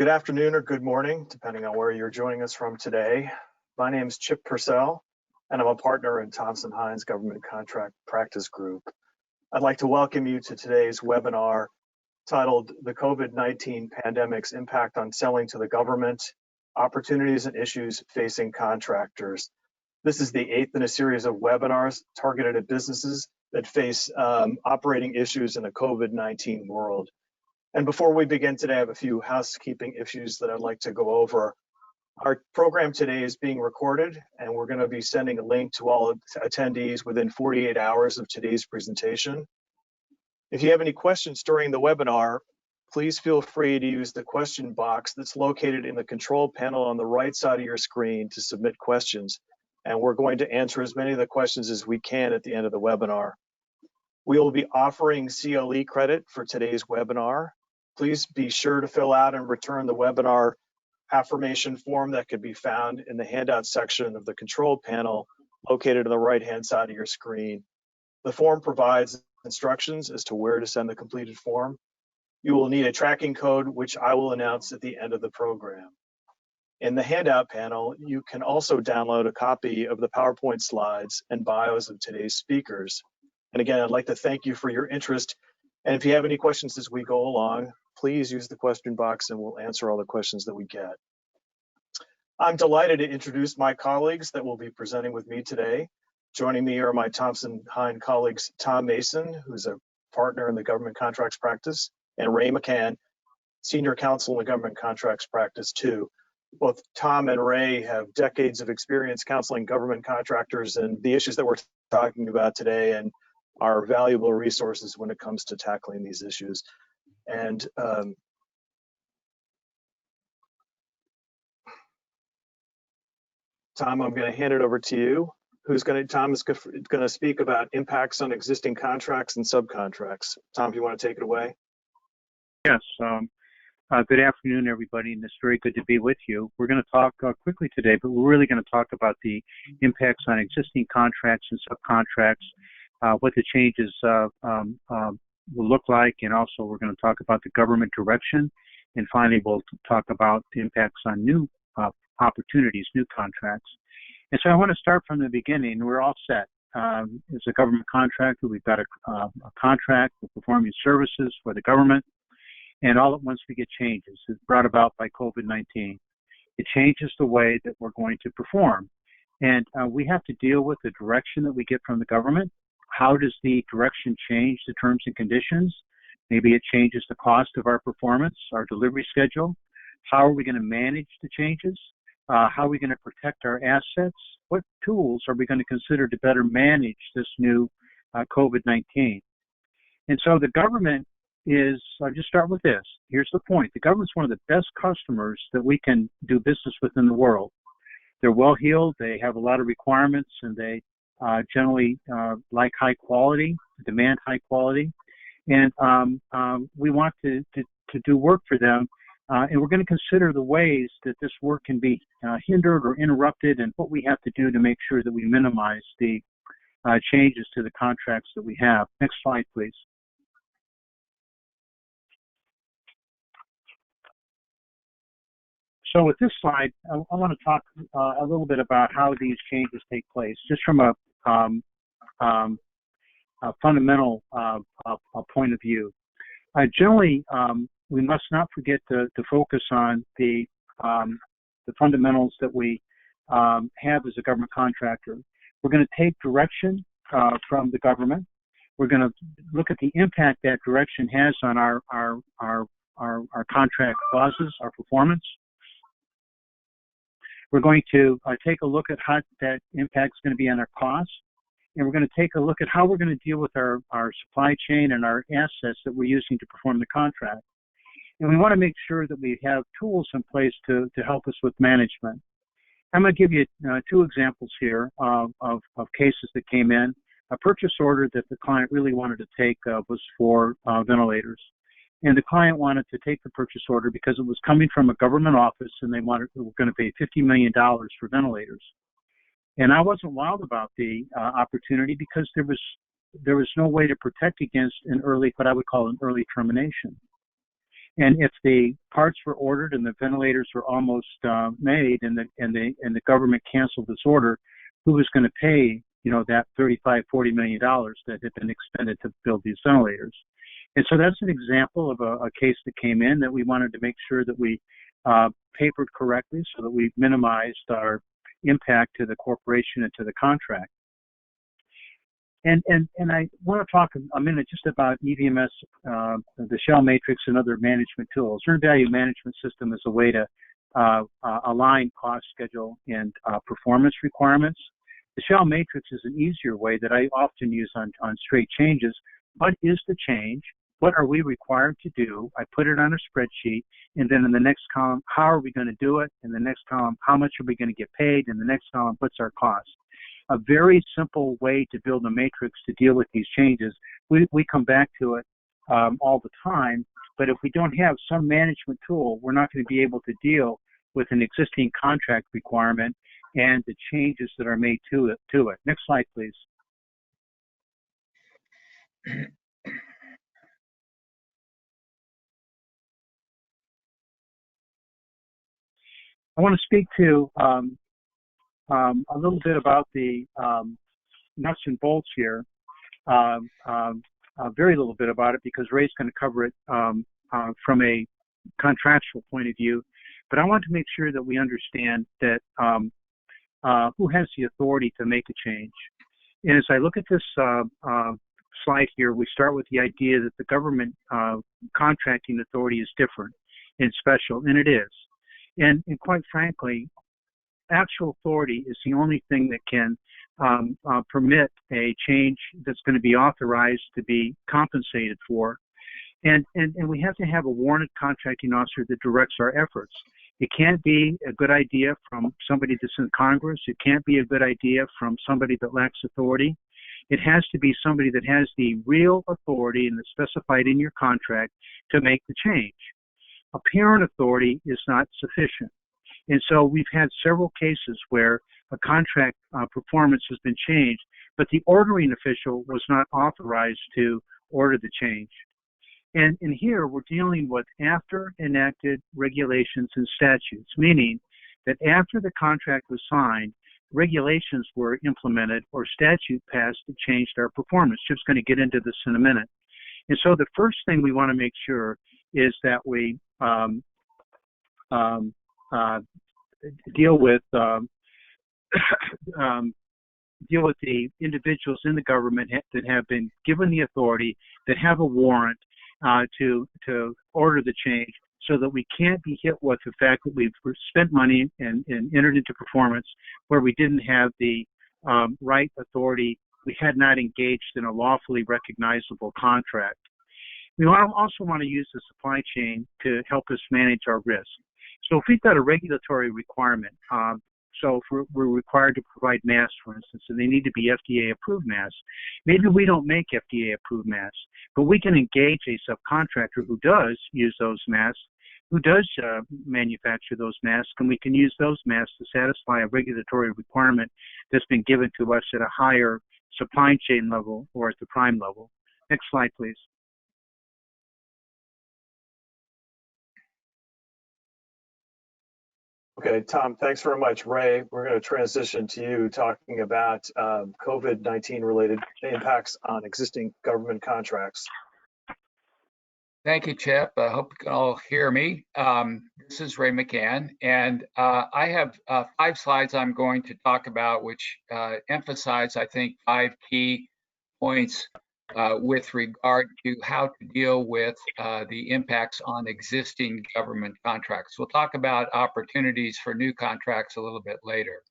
Good afternoon or good morning, depending on where you're joining us from today. My name is Chip Purcell, and I'm a partner in Thompson Hine's Government Contract Practice Group. I'd like to welcome you to today's webinar titled The COVID-19 Pandemic's Impact on Selling to the Government, Opportunities and Issues Facing Contractors. This is the 8th in a series of webinars targeted at businesses that face operating issues in a COVID-19 world. And before we begin today, I have a few housekeeping issues that I'd like to go over. Our program today is being recorded, and we're going to be sending a link to all attendees within 48 hours of today's presentation. If you have any questions during the webinar, please feel free to use the question box that's located in the control panel on the right side of your screen to submit questions. And we're going to answer as many of the questions as we can at the end of the webinar. We will be offering CLE credit for today's webinar. Please be sure to fill out and return the webinar affirmation form that can be found in the handout section of the control panel located on the right-hand side of your screen. The form provides instructions as to where to send the completed form. You will need a tracking code, which I will announce at the end of the program. In the handout panel, you can also download a copy of the PowerPoint slides and bios of today's speakers. And again, I'd like to thank you for your interest. And if you have any questions as we go along, please use the question box and we'll answer all the questions that we get. I'm delighted to introduce my colleagues that will be presenting with me today. Joining me are my Thompson Hine colleagues, Tom Mason, who's a partner in the Government Contracts Practice, and Ray McCann, Senior Counsel in the Government Contracts Practice too. Both Tom and Ray have decades of experience counseling government contractors and the issues that we're talking about today, and are valuable resources when it comes to tackling these issues. And Tom, I'm going to hand it over to you. Tom is going to speak about impacts on existing contracts and subcontracts. Tom, if you want to take it away. Yes. Good afternoon, everybody, and it's very good to be with you. We're going to talk quickly today, but we're really going to talk about the impacts on existing contracts and subcontracts, what the changes will look like, and also we're going to talk about the government direction, and finally we'll talk about the impacts on new opportunities, new contracts. And so I want to start from the beginning. We're all set. As a government contractor, we've got a contract for performing services for the government, and all at once we get changes. It's brought about by COVID-19. It changes the way that we're going to perform, and we have to deal with the direction that we get from the government. How does the direction change the terms and conditions? Maybe it changes the cost of our performance, our delivery schedule. How are we going to manage the changes? How are we going to protect our assets? What tools are we going to consider to better manage this new COVID-19? And so the government is, I'll just start with this. Here's the point. The government's one of the best customers that we can do business with in the world. They're well-heeled. They have a lot of requirements, and they generally like high quality, demand high quality, and we want to do work for them, and we're going to consider the ways that this work can be hindered or interrupted, and what we have to do to make sure that we minimize the changes to the contracts that we have. Next slide, please. So with this slide, I want to talk a little bit about how these changes take place, just from a fundamental point of view. Generally, we must not forget to focus on the fundamentals that we have as a government contractor. We're going to take direction from the government. We're going to look at the impact that direction has on our contract clauses, our performance. We're going to take a look at how that impact is going to be on our costs, and we're going to take a look at how we're going to deal with our supply chain and our assets that we're using to perform the contract. And we want to make sure that we have tools in place to help us with management. I'm going to give you two examples here of cases that came in. A purchase order that the client really wanted to take was for ventilators. And the client wanted to take the purchase order because it was coming from a government office, and they were going to pay $50 million for ventilators. And I wasn't wild about the opportunity because there was no way to protect against what I would call an early termination. And if the parts were ordered and the ventilators were almost made, and the government canceled this order, who was going to pay, that $35–40 million that had been expended to build these ventilators? And so that's an example of a case that came in that we wanted to make sure that we papered correctly so that we minimized our impact to the corporation and to the contract. And I want to talk a minute just about EVMS, the shell matrix, and other management tools. Earned value management system is a way to align cost, schedule, and performance requirements. The shell matrix is an easier way that I often use on straight changes. What is the change? What are we required to do? I put it on a spreadsheet, and then in the next column, how are we going to do it? In the next column, how much are we going to get paid? In the next column, what's our cost? A very simple way to build a matrix to deal with these changes. We come back to it all the time, but if we don't have some management tool, we're not going to be able to deal with an existing contract requirement and the changes that are made to it. Next slide, please. I want to speak to a little bit about the nuts and bolts here. Very little bit about it because Ray's going to cover it from a contractual point of view. But I want to make sure that we understand that who has the authority to make a change. And as I look at this slide here, we start with the idea that the government contracting authority is different and special, and it is. And quite frankly, actual authority is the only thing that can permit a change that's going to be authorized to be compensated for. And we have to have a warranted contracting officer that directs our efforts. It can't be a good idea from somebody that's in Congress. It can't be a good idea from somebody that lacks authority. It has to be somebody that has the real authority and that's specified in your contract to make the change. Apparent authority is not sufficient. And so we've had several cases where a contract performance has been changed, but the ordering official was not authorized to order the change. And here we're dealing with after enacted regulations and statutes, meaning that after the contract was signed, regulations were implemented or statute passed that changed our performance. Chip's going to get into this in a minute. And so the first thing we want to make sure is that we deal with the individuals in the government that have been given the authority, that have a warrant to order the change, so that we can't be hit with the fact that we've spent money and entered into performance where we didn't have the right authority. We had not engaged in a lawfully recognizable contract. We also want to use the supply chain to help us manage our risk. So if we've got a regulatory requirement, so if we're required to provide masks, for instance, and they need to be FDA-approved masks, maybe we don't make FDA-approved masks, but we can engage a subcontractor who does use those masks, who does manufacture those masks, and we can use those masks to satisfy a regulatory requirement that's been given to us at a higher supply chain level or at the prime level. Next slide, please. Okay, Tom, thanks very much. Ray, we're going to transition to you talking about COVID-19 related impacts on existing government contracts. Thank you, Chip. I hope you can all hear me. This is Ray McCann, and I have 5 slides I'm going to talk about, which emphasize, I think, 5 key points with regard to how to deal with the impacts on existing government contracts. We'll talk about opportunities for new contracts a little bit later.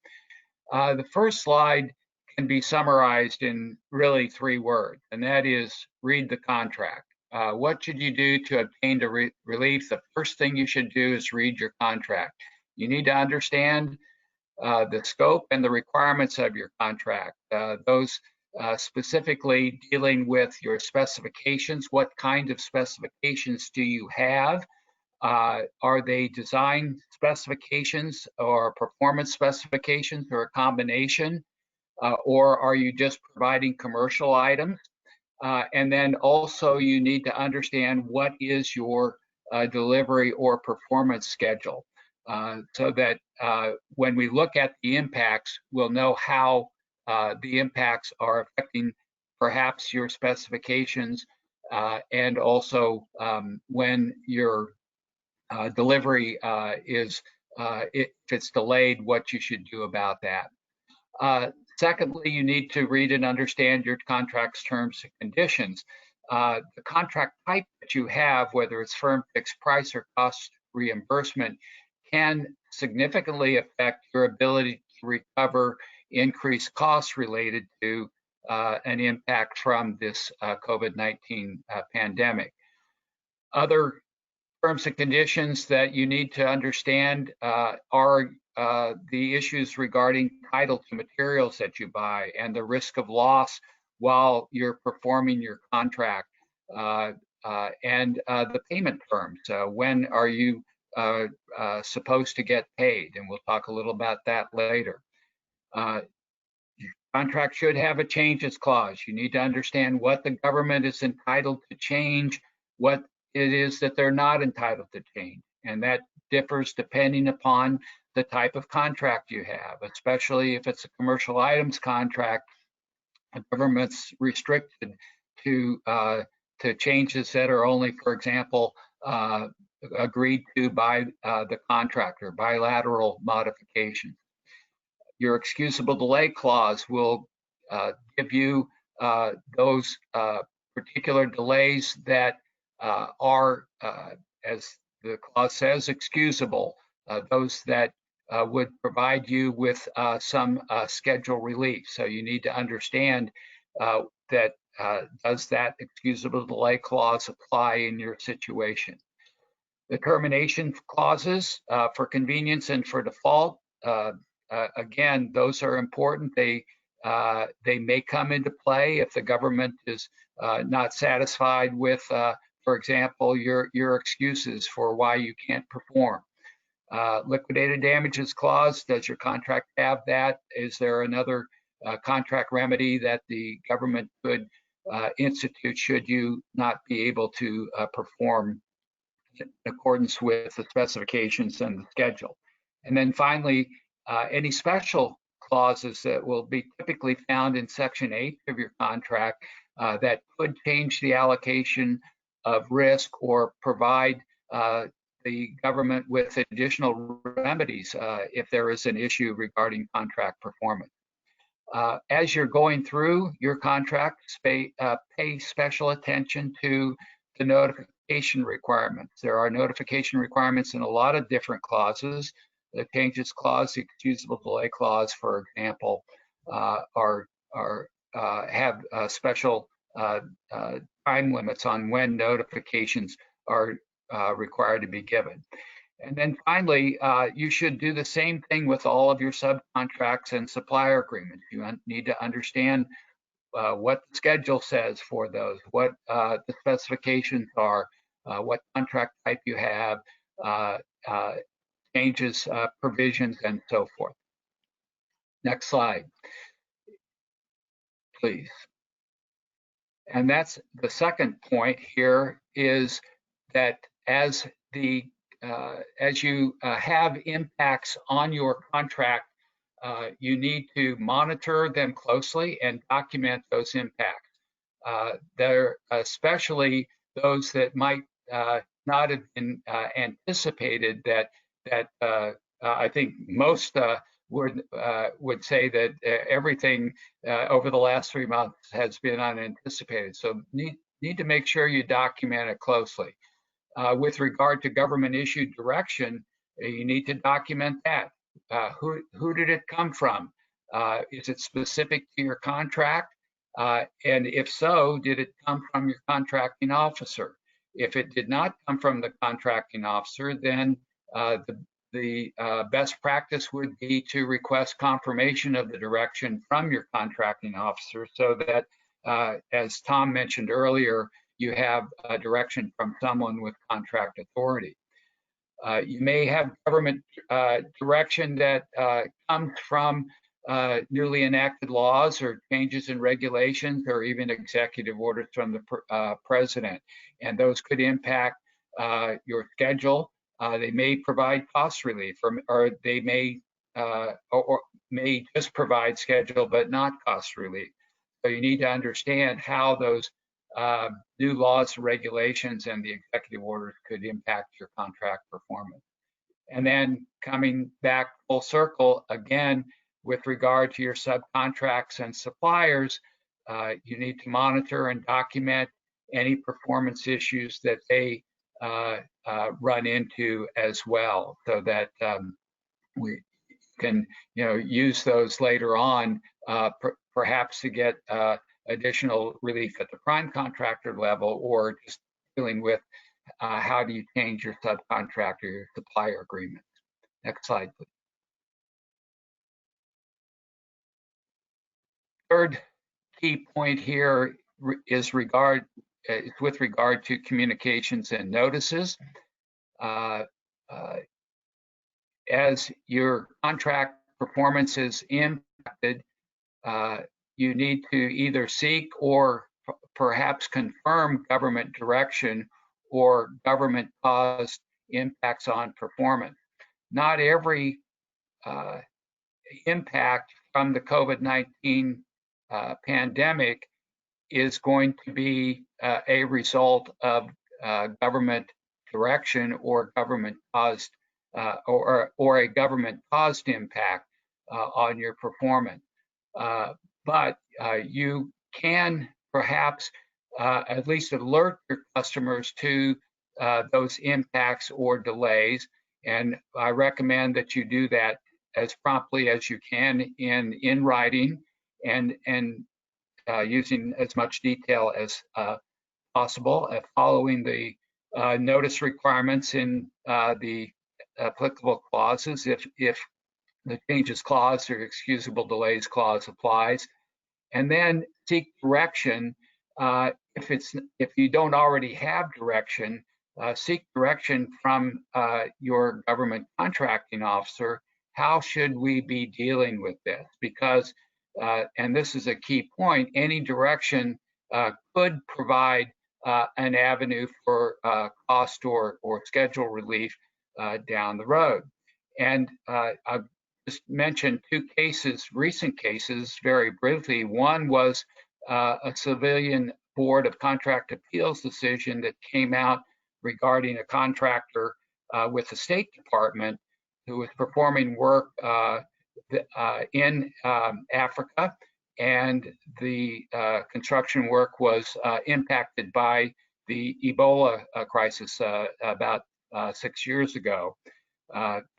The first slide can be summarized in really 3 words, and that is read the contract. What should you do to obtain the relief? The first thing you should do is read your contract. You need to understand the scope and the requirements of your contract. Those specifically dealing with your specifications. What kind of specifications do you have? Are they design specifications or performance specifications or a combination? Or are you just providing commercial items? And then also you need to understand what is your delivery or performance schedule, so that when we look at the impacts, we'll know how the impacts are affecting perhaps your specifications, and also when your delivery is, if it's delayed, what you should do about that. Secondly, you need to read and understand your contract's terms and conditions. The contract type that you have, whether it's firm fixed price or cost reimbursement, can significantly affect your ability to recover increased costs related to an impact from this COVID-19 pandemic. Other terms and conditions that you need to understand are the issues regarding title to materials that you buy and the risk of loss while you're performing your contract, and the payment terms. When are you supposed to get paid? And we'll talk a little about that later. Your contract should have a changes clause. You need to understand what the government is entitled to change, what it is that they're not entitled to change. And that differs depending upon the type of contract you have, especially if it's a commercial items contract. The government's restricted to changes that are only, for example, agreed to by the contractor, bilateral modifications. Your excusable delay clause will give you those particular delays that are, as the clause says, excusable, those that would provide you with some schedule relief. So you need to understand that does that excusable delay clause apply in your situation. The termination clauses for convenience and for default, again, those are important. They may come into play if the government is not satisfied with, for example, your excuses for why you can't perform. Liquidated damages clause, does your contract have that? Is there another contract remedy that the government could institute should you not be able to perform in accordance with the specifications and the schedule? And then finally, any special clauses that will be typically found in Section 8 of your contract that could change the allocation of risk or provide the government with additional remedies if there is an issue regarding contract performance. As you're going through your contract, pay special attention to the notification requirements. There are notification requirements in a lot of different clauses. The changes clause, the excusable delay clause, for example, have special time limits on when notifications are required to be given. And then finally, you should do the same thing with all of your subcontracts and supplier agreements. You need to understand what the schedule says for those, what the specifications are, what contract type you have, changes, provisions, and so forth. Next slide, please. And that's the second point here, is that as you have impacts on your contract, you need to monitor them closely and document those impacts. They're especially those that might not have been anticipated, that I think most would say that everything over the last 3 months has been unanticipated. So need to make sure you document it closely. With regard to government issued direction, you need to document that. Who did it come from? Is it specific to your contract? And if so, did it come from your contracting officer? If it did not come from the contracting officer, then the best practice would be to request confirmation of the direction from your contracting officer, so that, as Tom mentioned earlier, you have a direction from someone with contract authority. You may have government direction that comes from newly enacted laws or changes in regulations, or even executive orders from the president, and those could impact your schedule. They may provide cost relief, or they may or may just provide schedule but not cost relief. So you need to understand how those new laws, regulations, and the executive orders could impact your contract performance. And then coming back full circle again, with regard to your subcontracts and suppliers, you need to monitor and document any performance issues that they run into as well, so that we can, use those later on, perhaps to get additional relief at the prime contractor level, or just dealing with how do you change your subcontractor, your supplier agreements. Next slide, please. Third key point here is with regard to communications and notices. As your contract performance is impacted, you need to either seek or perhaps confirm government direction or government-caused impacts on performance. Not every impact from the COVID-19 pandemic is going to be a result of government direction or government-caused or a government-caused impact on your performance. But you can perhaps at least alert your customers to those impacts or delays. And I recommend that you do that as promptly as you can in writing, and using as much detail as possible, following the notice requirements in the applicable clauses if the changes clause or excusable delays clause applies. And then seek direction. If you don't already have direction, seek direction from your government contracting officer. How should we be dealing with this? Because, and this is a key point, any direction could provide an avenue for cost or schedule relief down the road. And I've just mentioned two cases, recent cases, very briefly. One was a civilian Board of Contract Appeals decision that came out regarding a contractor with the State Department who was performing work in Africa, and the construction work was impacted by the Ebola crisis about 6 years ago.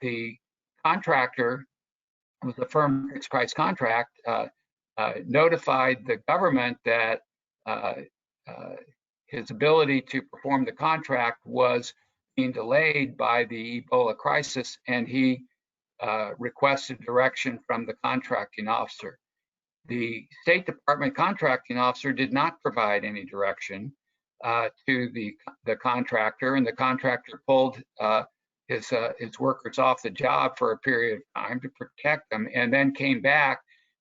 The contractor, with a firm fixed price contract, notified the government that his ability to perform the contract was being delayed by the Ebola crisis, and he requested direction from the contracting officer. The State Department contracting officer did not provide any direction to the contractor, and the contractor pulled his workers off the job for a period of time to protect them, and then came back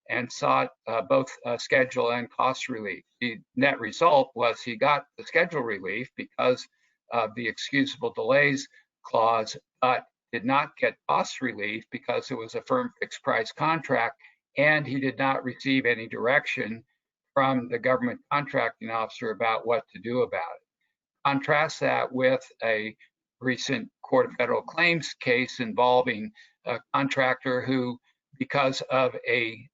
and sought both schedule and cost relief. The net result was he got the schedule relief because of the excusable delays clause, but did not get cost relief because it was a firm fixed price contract, and he did not receive any direction from the government contracting officer about what to do about it. Contrast that with a recent Court of Federal Claims case involving a contractor who, because of a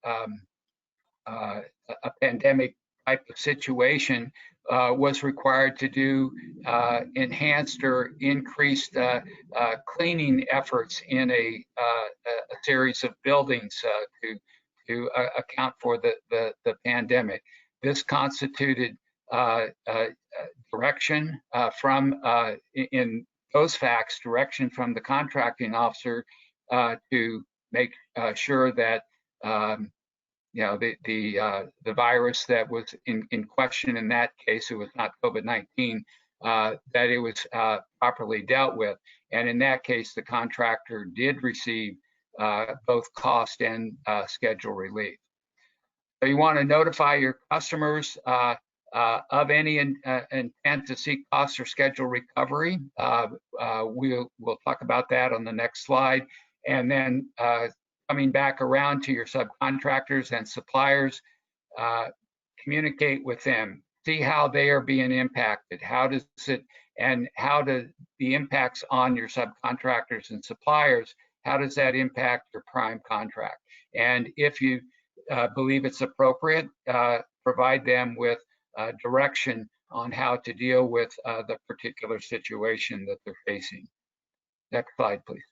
pandemic type of situation, was required to do enhanced or increased cleaning efforts in a series of buildings to account for the pandemic. This constituted direction from, in those facts, direction from the contracting officer to make sure that the virus that was in question in that case, it was not COVID-19, that it was properly dealt with. And in that case, the contractor did receive both cost and schedule relief. So you want to notify your customers of any intent to seek cost or schedule recovery. We'll talk about that on the next slide. And then coming back around to your subcontractors and suppliers, communicate with them, see how they are being impacted. How do the impacts on your subcontractors and suppliers, how does that impact your prime contract? And if you believe it's appropriate, provide them with direction on how to deal with the particular situation that they're facing. Next slide, please.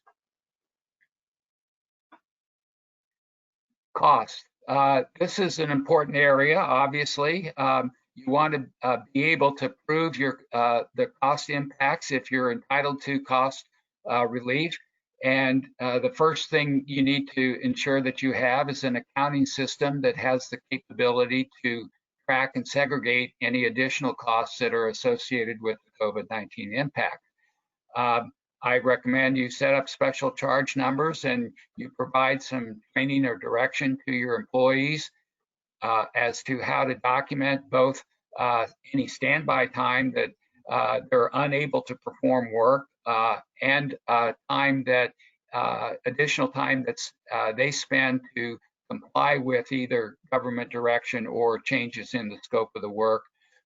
Cost. This is an important area, obviously. You want to be able to prove the cost impacts if you're entitled to cost relief. And the first thing you need to ensure that you have is an accounting system that has the capability to track and segregate any additional costs that are associated with the COVID-19 impact. I recommend you set up special charge numbers and you provide some training or direction to your employees as to how to document both any standby time that they're unable to perform work and time that additional time that they spend to comply with either government direction or changes in the scope of the work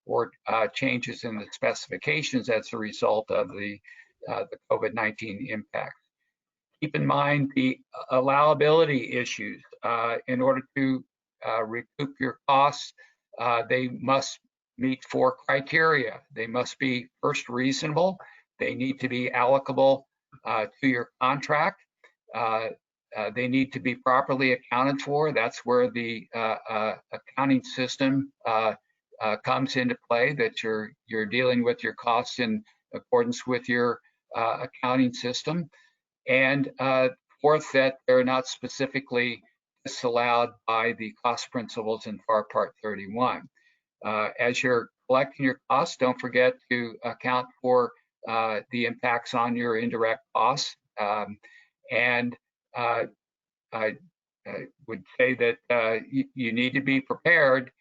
or changes in the specifications as a result of the COVID-19 impact. Keep in mind the allowability issues. In order to recoup your costs, they must meet 4 criteria. They must be first reasonable. They need to be allocable to your contract. They need to be properly accounted for. That's where the accounting system comes into play, that you're dealing with your costs in accordance with your accounting system. And fourth, that they're not specifically disallowed by the cost principles in FAR Part 31. As you're collecting your costs, don't forget to account for the impacts on your indirect costs. And I would say that you need to be prepared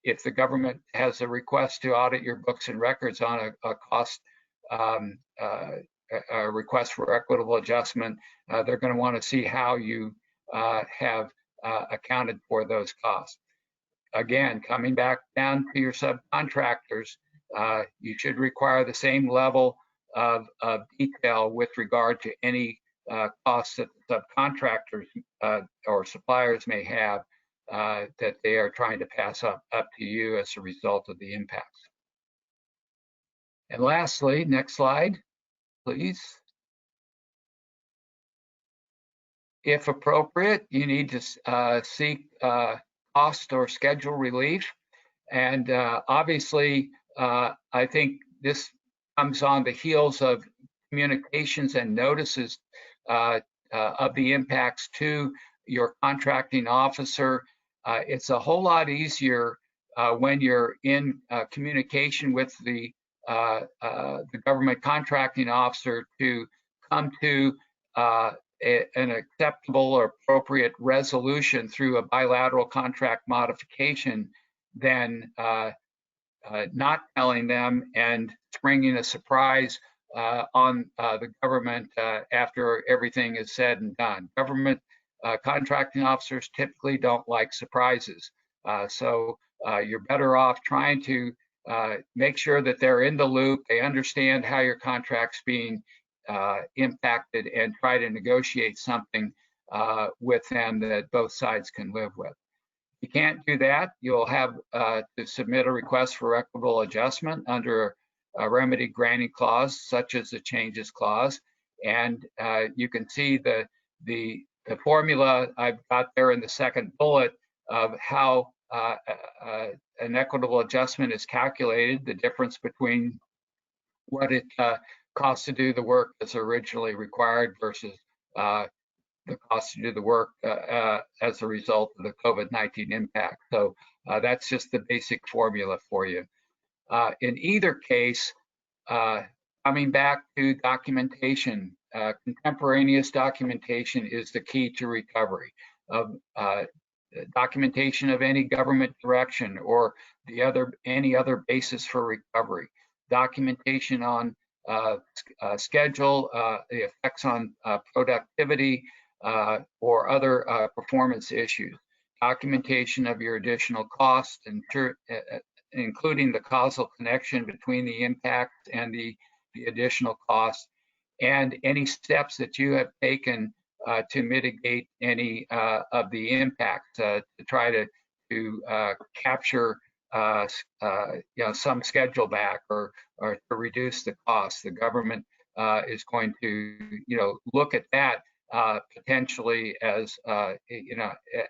if the government has a request to audit your books and records on a cost a request for equitable adjustment. They're going to want to see how you have accounted for those costs. Again, coming back down to your subcontractors, you should require the same level of detail with regard to any costs that the subcontractors or suppliers may have that they are trying to pass up to you as a result of the impacts. And lastly, next slide, please. If appropriate, you need to seek cost or schedule relief. And obviously, I think this comes on the heels of communications and notices of the impacts to your contracting officer. It's a whole lot easier when you're in communication with the government contracting officer to come to an acceptable or appropriate resolution through a bilateral contract modification than not telling them and springing a surprise on the government after everything is said and done. Government contracting officers typically don't like surprises. So you're better off trying to make sure that they're in the loop, they understand how your contract's being impacted, and try to negotiate something with them that both sides can live with. If you can't do that, you'll have to submit a request for equitable adjustment under a remedy granting clause, such as the changes clause. And you can see the formula I've got there in the second bullet of how an equitable adjustment is calculated, the difference between what it costs to do the work that's originally required versus the cost to do the work as a result of the COVID-19 impact. So that's just the basic formula for you. In either case, coming back to documentation, contemporaneous documentation is the key to recovery. documentation of any government direction or any other basis for recovery, documentation on schedule, the effects on productivity or other performance issues, documentation of your additional costs, including the causal connection between the impact and the additional costs, and any steps that you have taken to mitigate any of the impact to try to capture some schedule back or to reduce the cost. The government is going to look at that potentially as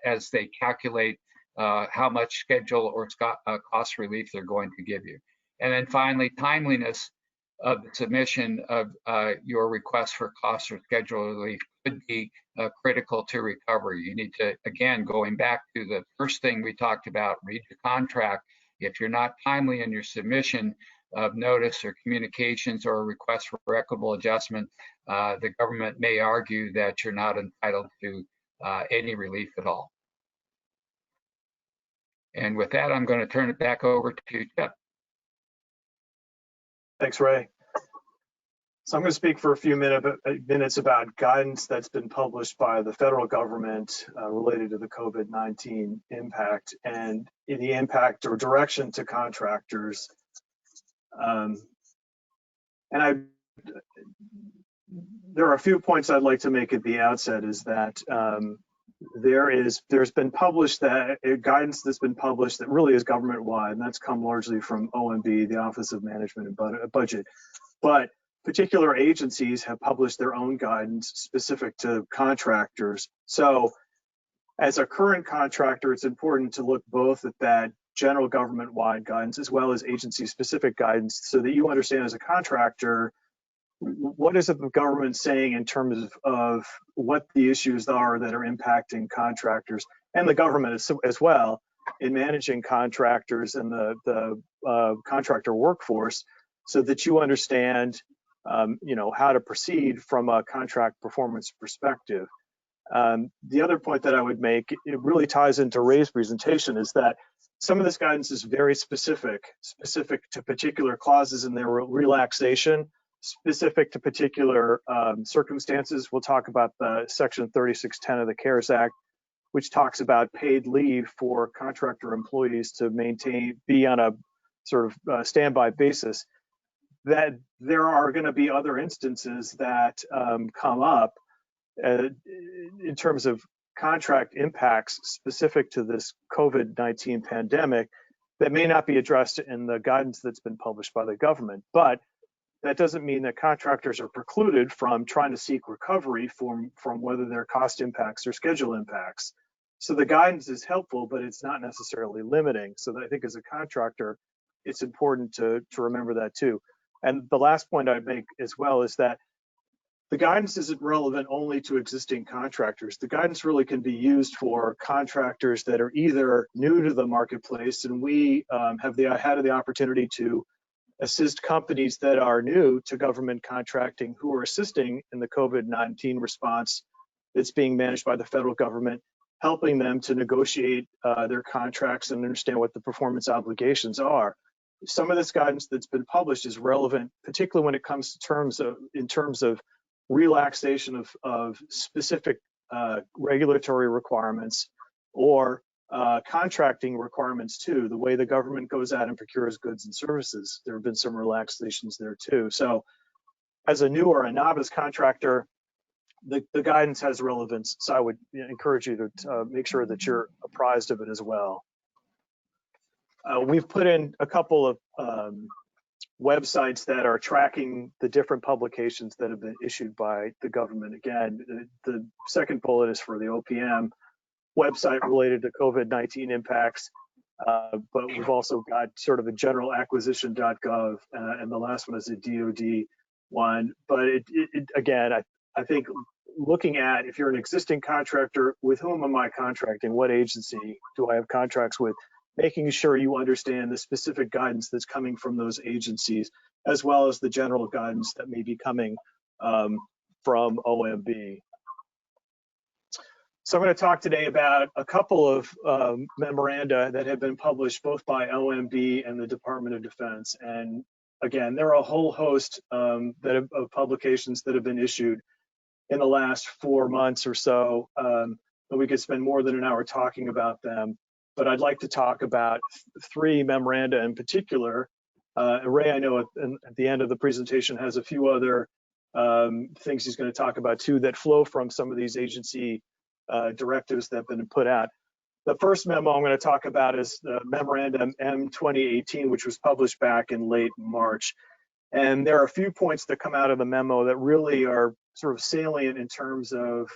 as they calculate how much schedule or cost relief they're going to give you. And then finally, timeliness of the submission of your request for cost or schedule relief could be critical to recovery. You need to, again, going back to the first thing we talked about, read your contract. If you're not timely in your submission of notice or communications or request for equitable adjustment, the government may argue that you're not entitled to any relief at all. And with that, I'm going to turn it back over to Chip. Thanks, Ray. So I'm going to speak for a few minutes about guidance that's been published by the federal government related to the COVID-19 impact and the impact or direction to contractors. There are a few points I'd like to make at the outset. Is that there's been published guidance that's been published that really is government-wide, and that's come largely from OMB, the Office of Management and Budget. But particular agencies have published their own guidance specific to contractors. So as a current contractor, it's important to look both at that general government-wide guidance as well as agency-specific guidance so that you understand as a contractor, what is it the government saying in terms of what the issues are that are impacting contractors and the government as well in managing contractors and the contractor workforce, so that you understand how to proceed from a contract performance perspective. The other point that I would make, it really ties into Ray's presentation, is that some of this guidance is very specific to particular clauses in their relaxation, specific to particular circumstances. We'll talk about the Section 3610 of the CARES Act, which talks about paid leave for contractor employees to be on a sort of standby basis. That there are going to be other instances that come up in terms of contract impacts specific to this COVID-19 pandemic that may not be addressed in the guidance that's been published by the government. But that doesn't mean that contractors are precluded from trying to seek recovery from whether their cost impacts or schedule impacts. So the guidance is helpful, but it's not necessarily limiting. So I think as a contractor, it's important to remember that too. And the last point I'd make as well is that the guidance isn't relevant only to existing contractors. The guidance really can be used for contractors that are either new to the marketplace, and we had the opportunity to assist companies that are new to government contracting who are assisting in the COVID-19 response that's being managed by the federal government, helping them to negotiate their contracts and understand what the performance obligations are. Some of this guidance that's been published is relevant, particularly when it comes to in terms of relaxation of specific regulatory requirements or contracting requirements too. The way the government goes out and procures goods and services, there have been some relaxations there too. So as a new or a novice contractor, the guidance has relevance. So I would encourage you to make sure that you're apprised of it as well. We've put in a couple of websites that are tracking the different publications that have been issued by the government. Again, the second bullet is for the OPM website related to COVID-19 impacts, but we've also got sort of a general acquisition.gov, and the last one is a DoD one. But again, I think looking at, if you're an existing contractor, with whom am I contracting? What agency do I have contracts with? Making sure you understand the specific guidance that's coming from those agencies, as well as the general guidance that may be coming from OMB. So I'm going to talk today about a couple of memoranda that have been published both by OMB and the Department of Defense. And again, there are a whole host of publications that have been issued in the last 4 months or so. But we could spend more than an hour talking about them. But I'd like to talk about 3 memoranda in particular. Ray, I know at the end of the presentation, has a few other things he's going to talk about too that flow from some of these agency directives that have been put out. The first memo I'm going to talk about is the Memorandum M 2018, which was published back in late March. And there are a few points that come out of the memo that really are sort of salient in terms of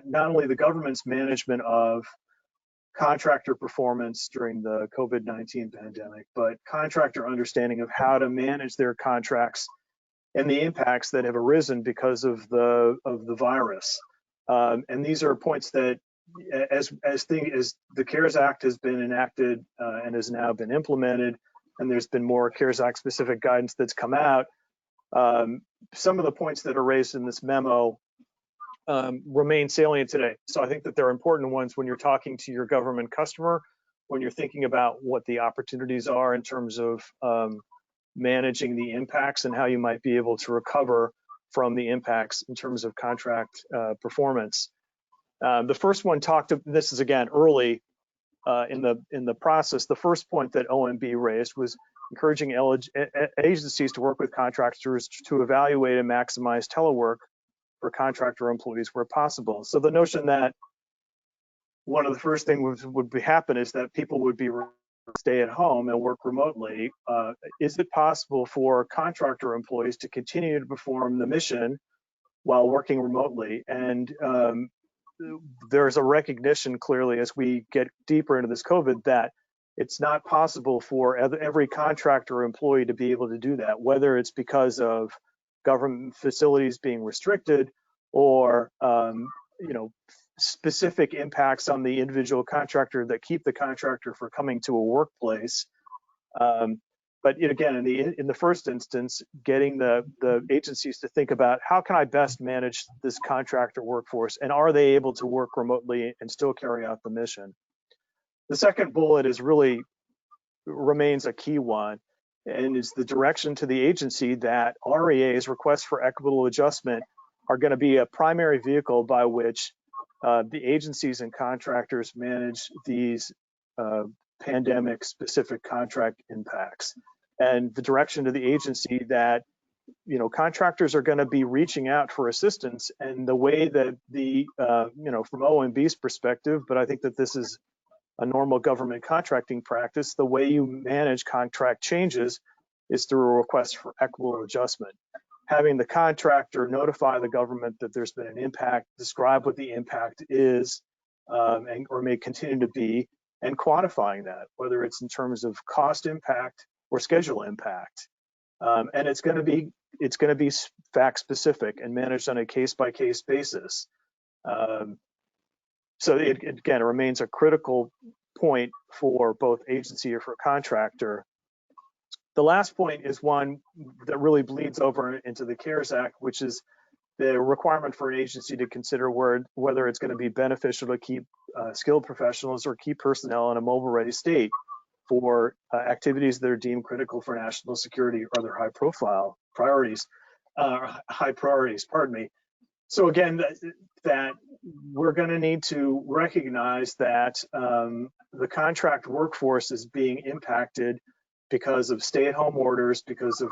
not only the government's management of contractor performance during the COVID-19 pandemic, but contractor understanding of how to manage their contracts and the impacts that have arisen because of the virus. And these are points that, as the CARES Act has been enacted and has now been implemented, and there's been more CARES Act specific guidance that's come out, some of the points that are raised in this memo remain salient today. So I think that they're important ones when you're talking to your government customer, when you're thinking about what the opportunities are in terms of managing the impacts and how you might be able to recover from the impacts in terms of contract performance. The first one this is again early in the process. The first point that OMB raised was encouraging agencies to work with contractors to evaluate and maximize telework for contractor employees where possible. So the notion that one of the first things would happen is that people would be stay at home and work remotely. Is it possible for contractor employees to continue to perform the mission while working remotely? And there's a recognition clearly as we get deeper into this COVID that it's not possible for every contractor employee to be able to do that, whether it's because of government facilities being restricted or specific impacts on the individual contractor that keep the contractor from coming to a workplace. But again, in the first instance, getting the agencies to think about how can I best manage this contractor workforce, and are they able to work remotely and still carry out the mission? The second bullet remains a key one, and is the direction to the agency that REA's, requests for equitable adjustment, are going to be a primary vehicle by which the agencies and contractors manage these pandemic-specific contract impacts. And the direction to the agency that contractors are going to be reaching out for assistance, and the way that from OMB's perspective, but I think that this is a normal government contracting practice, the way you manage contract changes is through a request for equitable adjustment. Having the contractor notify the government that there's been an impact, describe what the impact is or may continue to be, and quantifying that, whether it's in terms of cost impact or schedule impact. And it's going to be fact specific and managed on a case-by-case basis. So it remains a critical point for both agency or for contractor. The last point is one that really bleeds over into the CARES Act, which is the requirement for an agency to consider whether it's going to be beneficial to keep skilled professionals or keep personnel in a mobile-ready state for activities that are deemed critical for national security or other high priorities. So again, that we're going to need to recognize that the contract workforce is being impacted because of stay-at-home orders, because of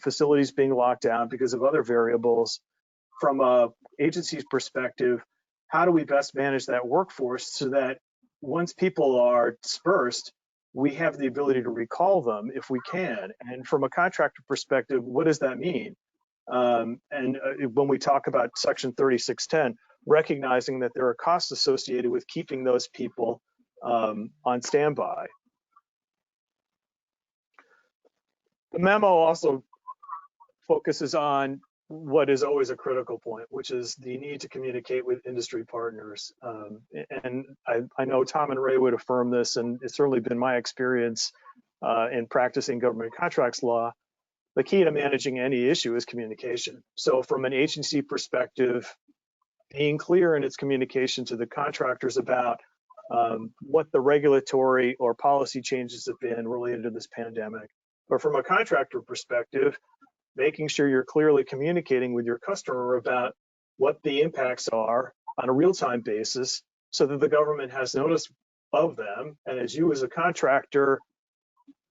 facilities being locked down, because of other variables. From a agency's perspective, how do we best manage that workforce so that once people are dispersed, we have the ability to recall them if we can? And from a contractor perspective, what does that mean? When we talk about Section 3610, recognizing that there are costs associated with keeping those people on standby. The memo also focuses on what is always a critical point, which is the need to communicate with industry partners. And I know Tom and Ray would affirm this, and it's certainly been my experience in practicing government contracts law. The key to managing any issue is communication. So from an agency perspective, being clear in its communication to the contractors about what the regulatory or policy changes have been related to this pandemic. But from a contractor perspective, making sure you're clearly communicating with your customer about what the impacts are on a real-time basis so that the government has notice of them. And as you as a contractor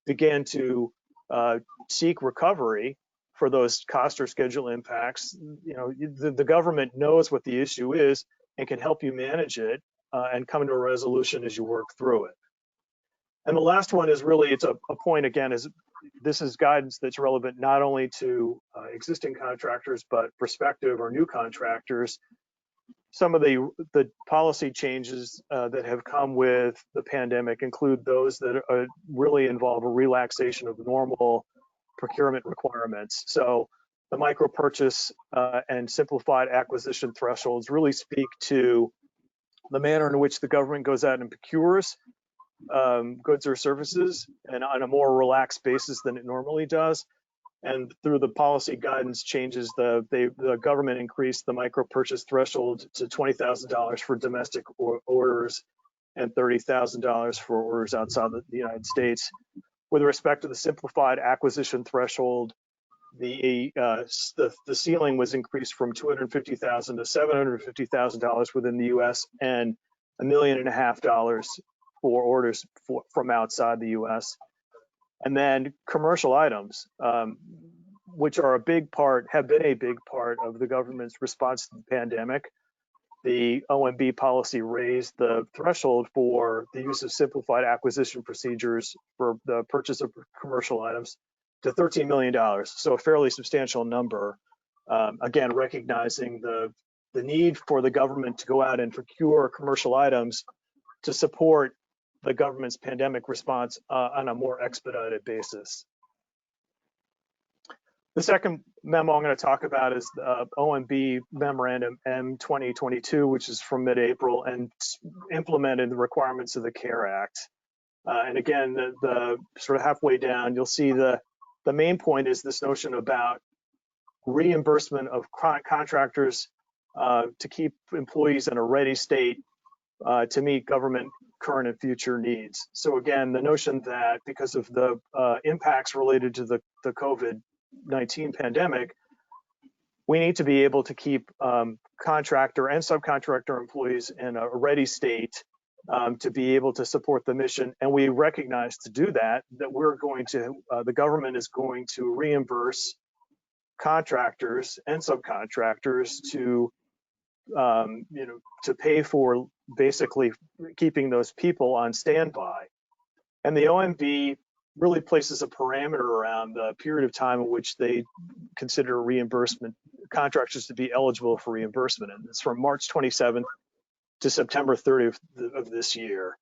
begin to seek recovery for those cost or schedule impacts, the government knows what the issue is and can help you manage it and come to a resolution as you work through it. And the last one is really, it's a point again, is this is guidance that's relevant not only to existing contractors, but prospective or new contractors. Some of the policy changes that have come with the pandemic include those that really involve a relaxation of normal procurement requirements. So the micro purchase and simplified acquisition thresholds really speak to the manner in which the government goes out and procures goods or services and on a more relaxed basis than it normally does. And through the policy guidance changes, the government increased the micro purchase threshold to $20,000 for domestic orders and $30,000 for orders outside the United States. With respect to the simplified acquisition threshold, the ceiling was increased from $250,000 to $750,000 within the U.S. and $1.5 million for orders from outside the U.S. And then commercial items, which are have been a big part of the government's response to the pandemic. The OMB policy raised the threshold for the use of simplified acquisition procedures for the purchase of commercial items to $13 million, so a fairly substantial number. Again, recognizing the need for the government to go out and procure commercial items to support the government's pandemic response on a more expedited basis. The second memo I'm going to talk about is the OMB Memorandum M2022, which is from mid-April and implemented the requirements of the CARE Act. And again, the sort of halfway down, you'll see the main point is this notion about reimbursement of contractors to keep employees in a ready state to meet government current and future needs. So again, the notion that because of the impacts related to the COVID-19 pandemic, we need to be able to keep contractor and subcontractor employees in a ready state to be able to support the mission. And we recognize to do that we're going to, the government is going to reimburse contractors and subcontractors to to pay for basically keeping those people on standby. And the OMB really places a parameter around the period of time in which they consider reimbursement, contractors to be eligible for reimbursement. And it's from March 27th to September 30th of this year,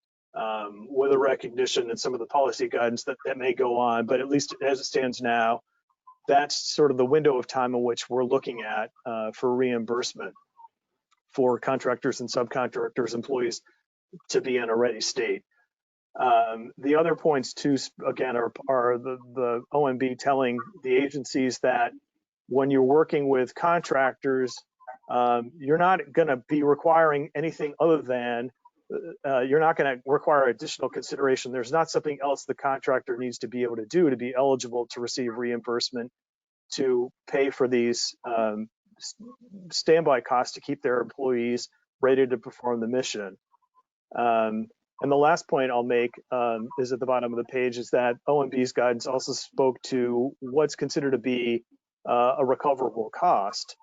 with a recognition and some of the policy guidance that may go on, but at least as it stands now, that's sort of the window of time in which we're looking at for reimbursement for contractors and subcontractors, employees to be in a ready state. The other points too, again, are the OMB telling the agencies that when you're working with contractors, you're not going to be requiring anything other than, you're not going to require additional consideration. There's not something else the contractor needs to be able to do to be eligible to receive reimbursement to pay for these standby costs to keep their employees ready to perform the mission. And the last point I'll make is at the bottom of the page is that OMB's guidance also spoke to what's considered to be a recoverable cost.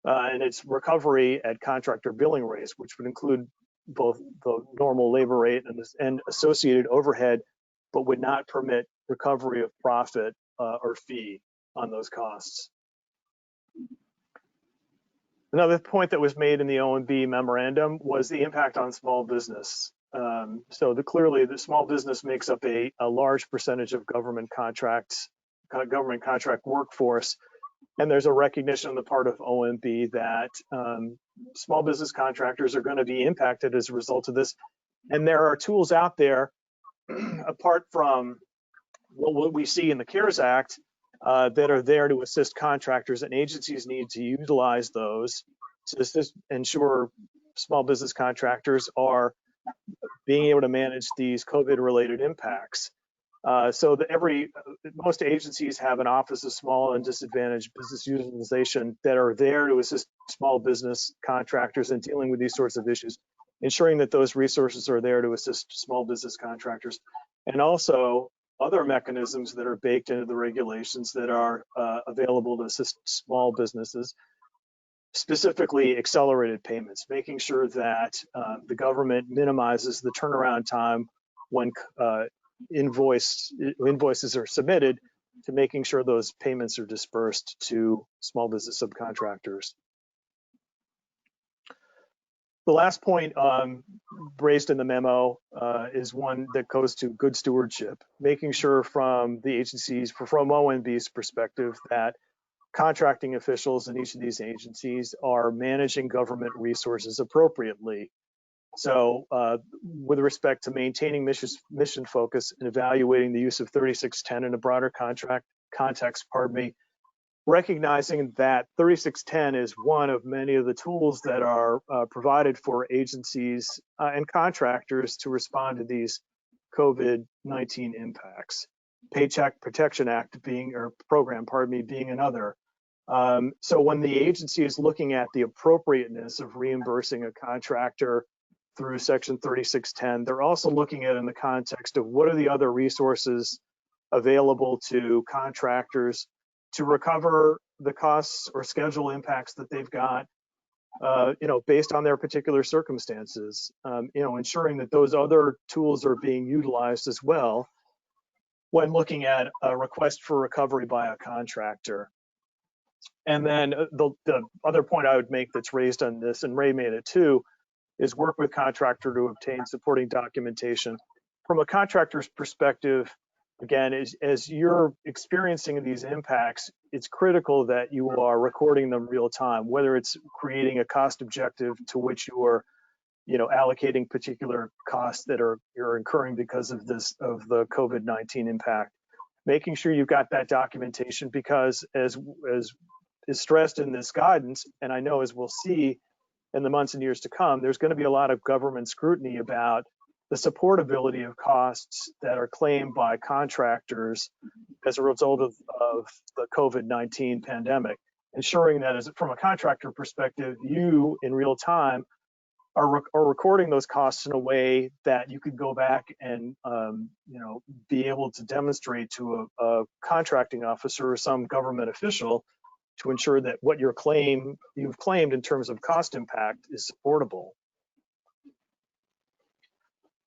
And it's recovery at contractor billing rates, which would include both the normal labor rate and associated overhead, but would not permit recovery of profit or fee on those costs. Another point that was made in the OMB memorandum was the impact on small business. So clearly the small business makes up a large percentage of government contract workforce. And there's a recognition on the part of OMB that small business contractors are going to be impacted as a result of this. And there are tools out there, apart from what we see in the CARES Act, that are there to assist contractors, and agencies need to utilize those to ensure small business contractors are being able to manage these COVID-related impacts. So that most agencies have an Office of Small and Disadvantaged Business Utilization that are there to assist small business contractors in dealing with these sorts of issues, ensuring that those resources are there to assist small business contractors, and also other mechanisms that are baked into the regulations that are available to assist small businesses, specifically accelerated payments, making sure that the government minimizes the turnaround time when invoices are submitted, to making sure those payments are dispersed to small business subcontractors. The last point raised in the memo is one that goes to good stewardship, making sure from the agencies, from OMB's perspective, that contracting officials in each of these agencies are managing government resources appropriately. So with respect to maintaining mission focus and evaluating the use of 3610 in a broader context, recognizing that 3610 is one of many of the tools that are provided for agencies and contractors to respond to these COVID-19 impacts. Paycheck Protection Act program being another. So when the agency is looking at the appropriateness of reimbursing a contractor through Section 3610, they're also looking at it in the context of what are the other resources available to contractors to recover the costs or schedule impacts that they've got, based on their particular circumstances, ensuring that those other tools are being utilized as well when looking at a request for recovery by a contractor. And then the other point I would make that's raised on this, and Ray made it too, is work with contractor to obtain supporting documentation. From a contractor's perspective, again, as you're experiencing these impacts, it's critical that you are recording them real time, whether it's creating a cost objective to which you are, allocating particular costs that you're incurring because of the COVID-19 impact. Making sure you've got that documentation, because as is stressed in this guidance, and I know as we'll see in the months and years to come, there's going to be a lot of government scrutiny about the supportability of costs that are claimed by contractors as a result of the COVID-19 pandemic. Ensuring that from a contractor perspective, you in real time are recording those costs in a way that you could go back and be able to demonstrate to a contracting officer or some government official to ensure that what you've claimed in terms of cost impact is supportable.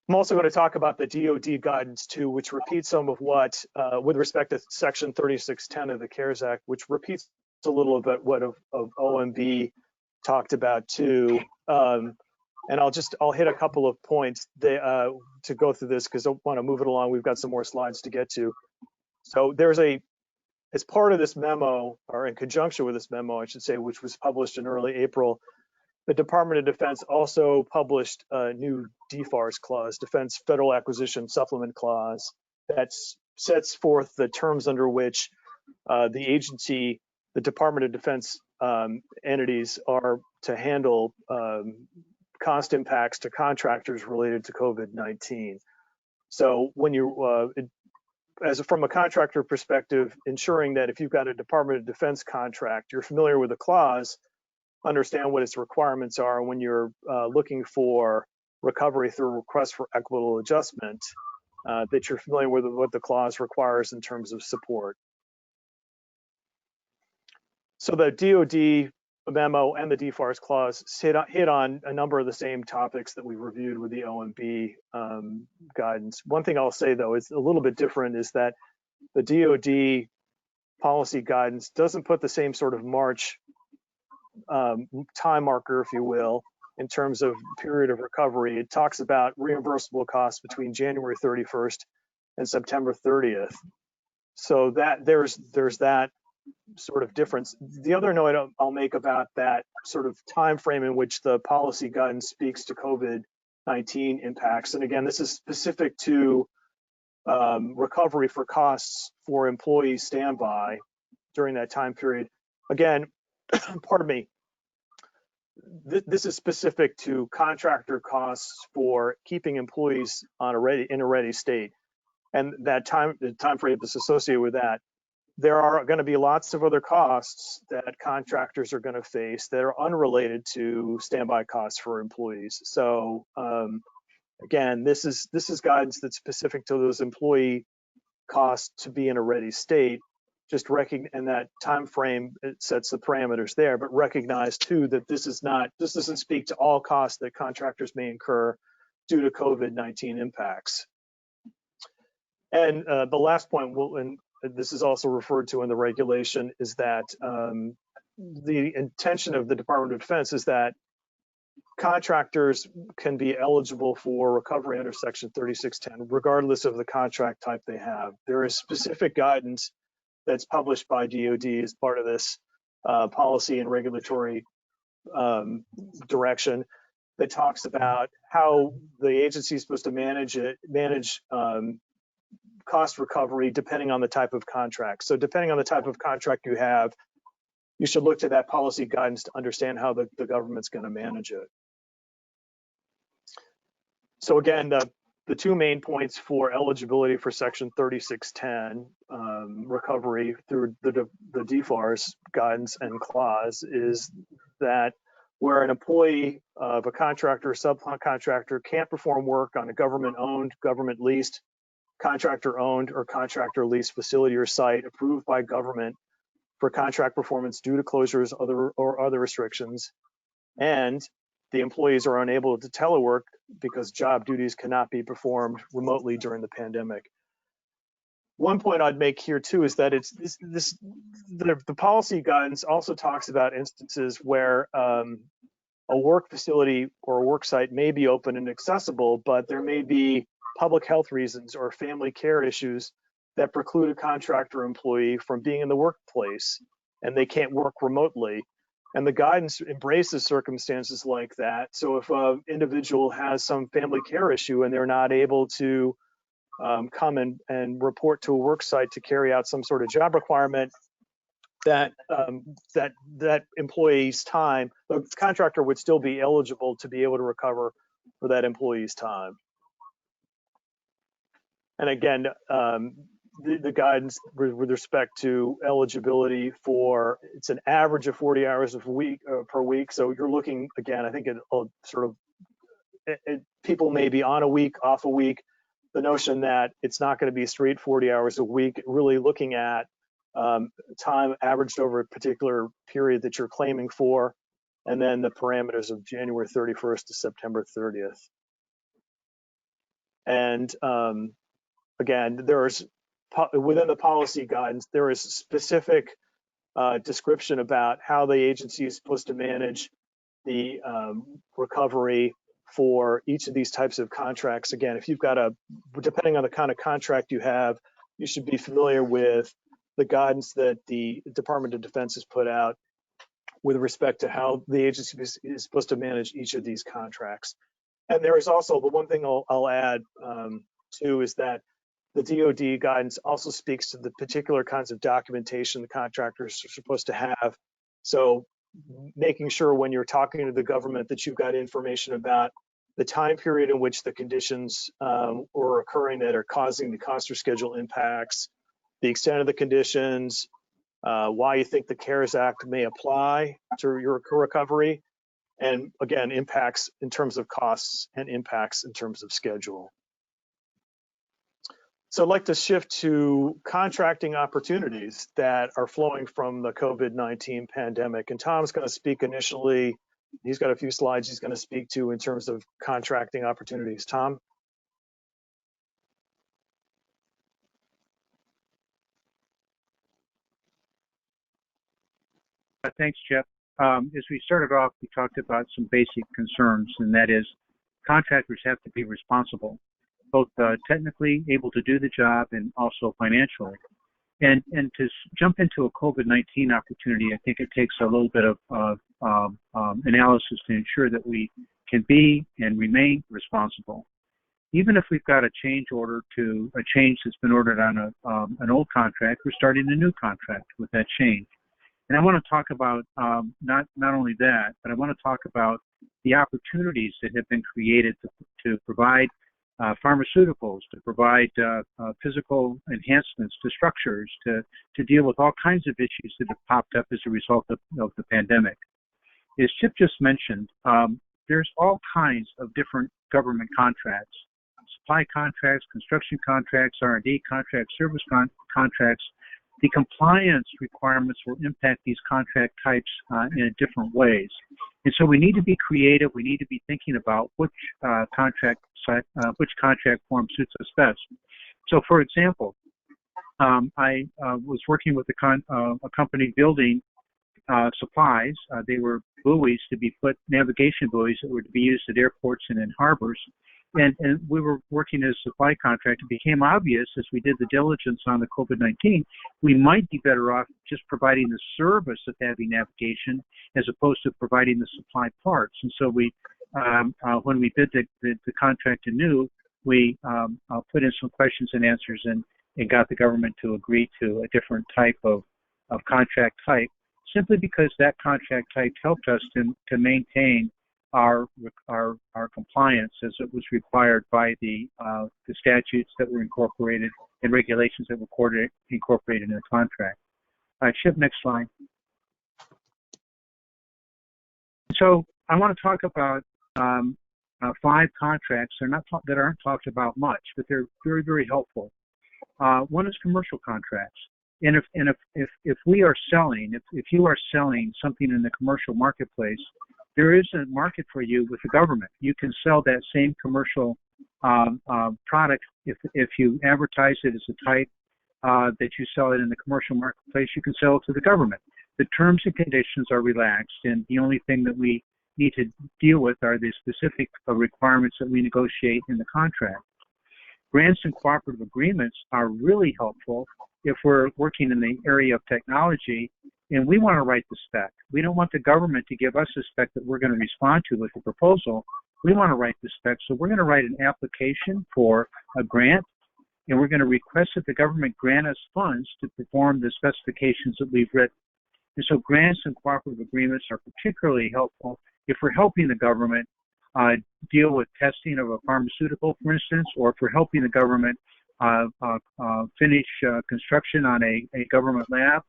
I'm also going to talk about the DoD guidance too, which repeats some of what, with respect to Section 3610 of the CARES Act, which repeats a little bit what of OMB talked about too. And I'll hit a couple of points to go through this, because I want to move it along. We've got some more slides to get to. So as part of this memo, or in conjunction with this memo, I should say, which was published in early April, the Department of Defense also published a new DeForest Clause, Defense Federal Acquisition Supplement Clause, that sets forth the terms under which the Department of Defense entities are to handle cost impacts to contractors related to COVID-19. So when from a contractor perspective, ensuring that if you've got a Department of Defense contract, you're familiar with the clause, understand what its requirements are when you're looking for recovery through request for equitable adjustment, that you're familiar with what the clause requires in terms of support. So the DoD memo and the DeForest Clause hit on a number of the same topics that we reviewed with the OMB guidance. One thing I'll say, though, is a little bit different, is that the DoD policy guidance doesn't put the same sort of March time marker, if you will, in terms of period of recovery. It talks about reimbursable costs between January 31st and September 30th. So that there's that sort of difference. The other note I'll make about that sort of time frame in which the policy guidance speaks to COVID-19 impacts, and again, this is specific to recovery for costs for employee standby during that time period. Again, pardon me, this is specific to contractor costs for keeping employees in a ready state, and the time frame that's associated with that. There are going to be lots of other costs that contractors are going to face that are unrelated to standby costs for employees. So again, this is guidance that's specific to those employee costs to be in a ready state. Just and that time frame, it sets the parameters there, but recognize too that this doesn't speak to all costs that contractors may incur due to COVID-19 impacts. And the last point, and this is also referred to in the regulation, is that the intention of the Department of Defense is that contractors can be eligible for recovery under Section 3610, regardless of the contract type they have. There is specific guidance that's published by DoD as part of this policy and regulatory direction that talks about how the agency is supposed to manage cost recovery depending on the type of contract. So depending on the type of contract you have, you should look to that policy guidance to understand how the government's going to manage it. So again, the two main points for eligibility for Section 3610 recovery through the DeForest guidance and clause is that where an employee of a contractor or subcontractor can't perform work on a government-owned, government-leased, contractor-owned, or contractor-leased facility or site approved by government for contract performance due to closures or other restrictions, and the employees are unable to telework because job duties cannot be performed remotely during the pandemic. One point I'd make here too is that the policy guidance also talks about instances where a work facility or a work site may be open and accessible, but there may be public health reasons or family care issues that preclude a contractor employee from being in the workplace and they can't work remotely. And the guidance embraces circumstances like that. So if an individual has some family care issue and they're not able to come and report to a work site to carry out some sort of job requirement, that employee's time, the contractor would still be eligible to be able to recover for that employee's time. And again, the guidance with respect to eligibility for, it's an average of 40 hours per week. So you're looking, again, I think it sort of, people may be on a week, off a week. The notion that it's not going to be straight 40 hours a week, really looking at time averaged over a particular period that you're claiming for, and then the parameters of January 31st to September 30th. And again, within the policy guidance, there is specific description about how the agency is supposed to manage the recovery for each of these types of contracts. Again, if you've got depending on the kind of contract you have, you should be familiar with the guidance that the Department of Defense has put out with respect to how the agency is supposed to manage each of these contracts. And there is also, the one thing I'll add too is that the DoD guidance also speaks to the particular kinds of documentation the contractors are supposed to have. So making sure when you're talking to the government that you've got information about the time period in which the conditions were occurring that are causing the cost or schedule impacts, the extent of the conditions, why you think the CARES Act may apply to your recovery, and again, impacts in terms of costs and impacts in terms of schedule. So I'd like to shift to contracting opportunities that are flowing from the COVID-19 pandemic. And Tom's going to speak initially. He's got a few slides he's going to speak to in terms of contracting opportunities. Tom? Thanks, Jeff. As we started off, we talked about some basic concerns, and that is contractors have to be responsible, both technically able to do the job and also financially. And to jump into a COVID-19 opportunity, I think it takes a little bit of analysis to ensure that we can be and remain responsible. Even if we've got a change order to a change that's been ordered on an old contract, we're starting a new contract with that change. And I want to talk about not only that, but I want to talk about the opportunities that have been created to provide pharmaceuticals, to provide physical enhancements to structures, to deal with all kinds of issues that have popped up as a result of the pandemic. As Chip just mentioned, there's all kinds of different government contracts: supply contracts, construction contracts, R&D contracts, service contracts. The compliance requirements will impact these contract types in different ways. And so we need to be creative. We need to be thinking about which contract form suits us best. So, for example, I was working with a company building supplies. They were buoys to be put, navigation buoys that were to be used at airports and in harbors. And we were working as a supply contractor. It became obvious as we did the diligence on the COVID-19, we might be better off just providing the service of having navigation as opposed to providing the supply parts. And so we, when we did the contract anew, we put in some questions and answers and got the government to agree to a different type of contract type, simply because that contract type helped us to maintain our compliance as it was required by the statutes that were incorporated and regulations that were incorporated in the contract. Chip, next slide. So I want to talk about 5 contracts. That aren't talked about much, but they're very, very helpful. One is commercial contracts. And if we are selling, if you are selling something in the commercial marketplace, there is a market for you with the government. You can sell that same commercial product if you advertise it as a type that you sell it in the commercial marketplace. You can sell it to the government. The terms and conditions are relaxed, and the only thing that we need to deal with are the specific requirements that we negotiate in the contract. Grants and cooperative agreements are really helpful if we're working in the area of technology and we want to write the spec. We don't want the government to give us a spec that we're going to respond to with a proposal. We want to write the spec, so we're going to write an application for a grant, and we're going to request that the government grant us funds to perform the specifications that we've written. And so grants and cooperative agreements are particularly helpful if we're helping the government deal with testing of a pharmaceutical, for instance, or if we're helping the government finish construction on a government lab,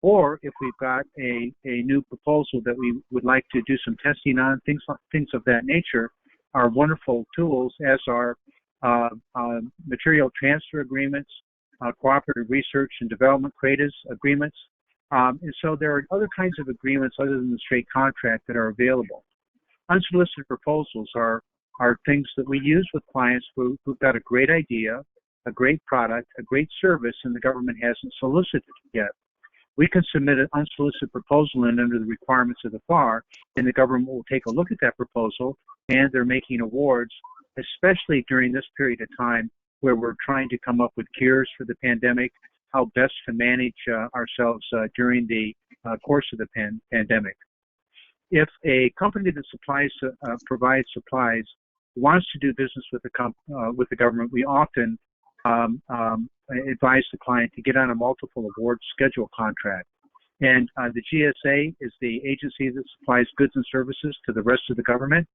or if we've got a new proposal that we would like to do some testing on, things of that nature are wonderful tools, as are material transfer agreements, cooperative research and development CRADAs agreements. And so there are other kinds of agreements other than the straight contract that are available. Unsolicited proposals are things that we use with clients who've got a great idea, a great product, a great service, and the government hasn't solicited it yet. We can submit an unsolicited proposal in under the requirements of the FAR, and the government will take a look at that proposal, and they're making awards, especially during this period of time where we're trying to come up with cures for the pandemic, how best to manage ourselves during the course of the pandemic. If a company that provides supplies wants to do business with the government, we often advise the client to get on a multiple award schedule contract. And the GSA is the agency that supplies goods and services to the rest of the government,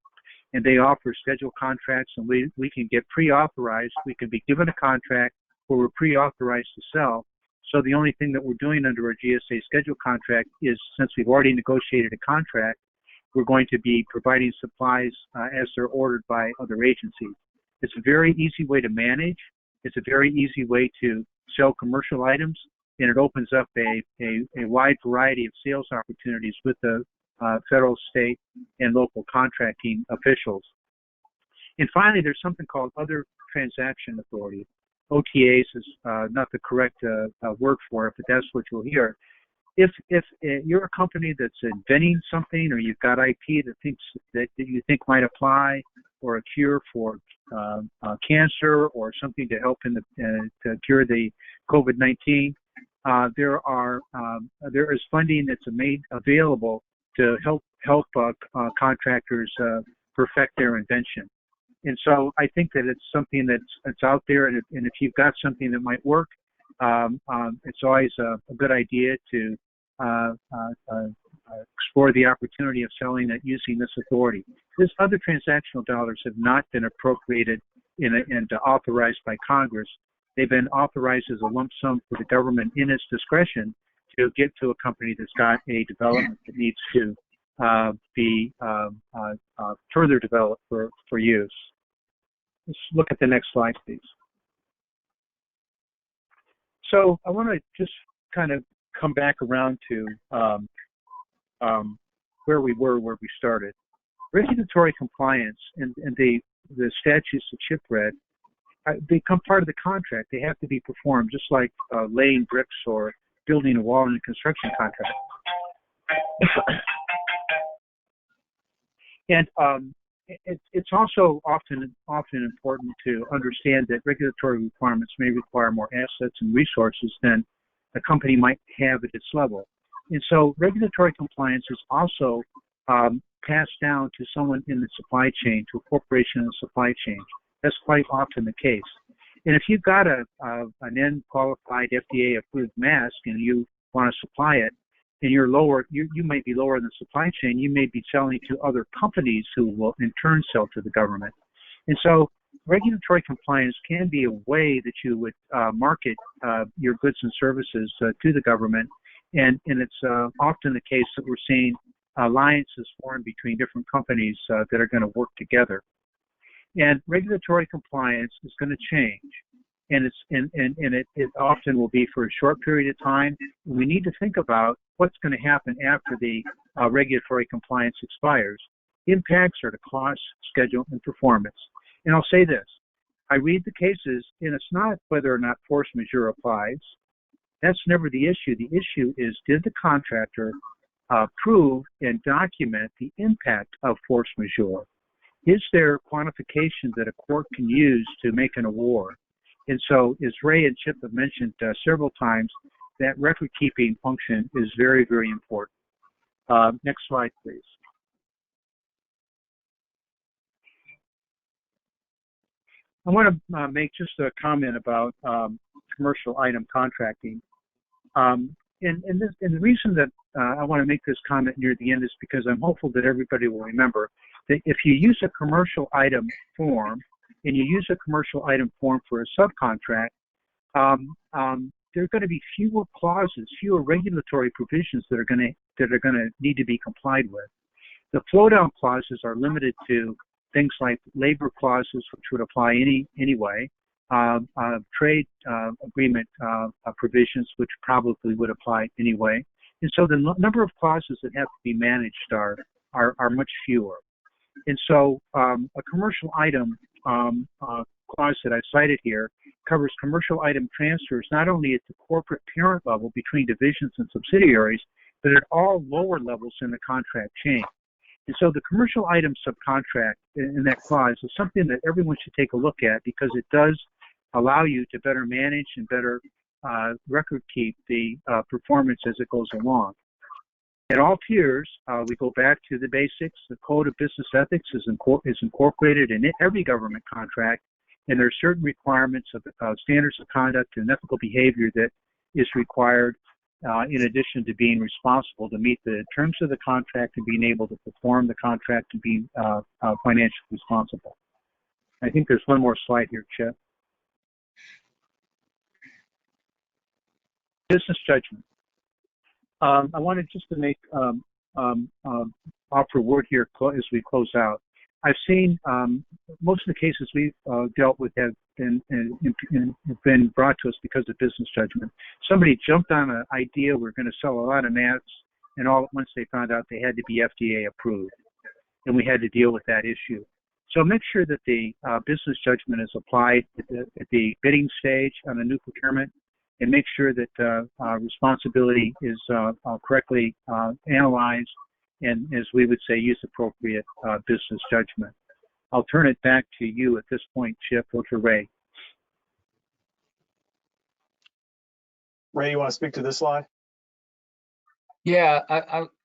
and they offer schedule contracts, and we can get pre-authorized. We can be given a contract where we're pre-authorized to sell. So the only thing that we're doing under our GSA schedule contract is, since we've already negotiated a contract, we're going to be providing supplies as they're ordered by other agencies. It's a very easy way to manage. It's a very easy way to sell commercial items, and it opens up a wide variety of sales opportunities with the federal, state, and local contracting officials. And finally, there's something called other transaction authority. OTAs is not the correct word for it, but that's what you'll hear. If you're a company that's inventing something, or you've got IP that you think might apply, or a cure for cancer, or something to help to cure the COVID-19, there is funding that's made available to help contractors perfect their invention. And so I think that it's something that's out there, and if you've got something that might work, it's always a good idea to explore the opportunity of selling it using this authority. This other transactional dollars have not been appropriated and authorized by Congress. They've been authorized as a lump sum for the government in its discretion to give to a company that's got a development that needs to be further developed for use. Let's look at the next slide, please. So I want to just kind of come back around to where we started. Regulatory compliance and the statutes that Chip read become part of the contract. They have to be performed just like laying bricks or building a wall in a construction contract. And it's also often important to understand that regulatory requirements may require more assets and resources than a company might have at its level. And so regulatory compliance is also passed down to someone in the supply chain, to a corporation in the supply chain. That's quite often the case. And if you've got an N-qualified FDA-approved mask and you want to supply it, and you're lower, you may be lower in the supply chain, you may be selling to other companies who will in turn sell to the government. And so regulatory compliance can be a way that you would market your goods and services to the government. And it's often the case that we're seeing alliances formed between different companies that are going to work together. And regulatory compliance is going to change. And it often will be for a short period of time. We need to think about what's going to happen after the regulatory compliance expires. Impacts are to cost, schedule, and performance. And I'll say this, I read the cases, and it's not whether or not force majeure applies. That's never the issue. The issue is, did the contractor prove and document the impact of force majeure? Is there quantification that a court can use to make an award? And so, as Ray and Chip have mentioned several times, that record-keeping function is very, very important. Next slide, please. I want to make just a comment about commercial item contracting. And the reason that I want to make this comment near the end is because I'm hopeful that everybody will remember that if you use a commercial item form and you use a commercial item form for a subcontract, there are going to be fewer clauses, fewer regulatory provisions that are going to need to be complied with. The flow-down clauses are limited to things like labor clauses, which would apply anyway, trade agreement provisions, which probably would apply anyway. And so the number of clauses that have to be managed are much fewer. And so a commercial item clause that I cited here covers commercial item transfers not only at the corporate parent level between divisions and subsidiaries, but at all lower levels in the contract chain. And so the commercial item subcontract in that clause is something that everyone should take a look at because it does allow you to better manage and better record keep the performance as it goes along. At all tiers, we go back to the basics. The Code of Business Ethics is incorporated in every government contract, and there are certain requirements of standards of conduct and ethical behavior that is required in addition to being responsible to meet the terms of the contract and being able to perform the contract and be financially responsible. I think there's one more slide here, Chip. Business judgment. I wanted just to make offer a word here as we close out. I've seen most of the cases we've dealt with have been brought to us because of business judgment. Somebody jumped on an idea, we're going to sell a lot of mats, and all at once they found out they had to be FDA approved, and we had to deal with that issue. So make sure that the business judgment is applied at the bidding stage on a new procurement, and make sure that responsibility is correctly analyzed, and as we would say, use appropriate business judgment. I'll turn it back to you at this point, Chip, or to Ray. Ray, you want to speak to this slide? Yeah,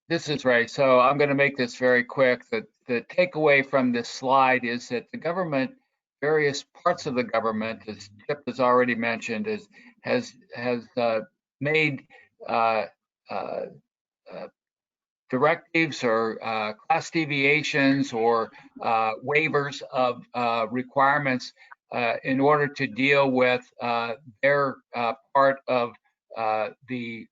this is Ray. So I'm going to make this very quick. The takeaway from this slide is that the government, various parts of the government, as Chip has already mentioned, has made directives or class deviations or waivers of requirements in order to deal with their part of the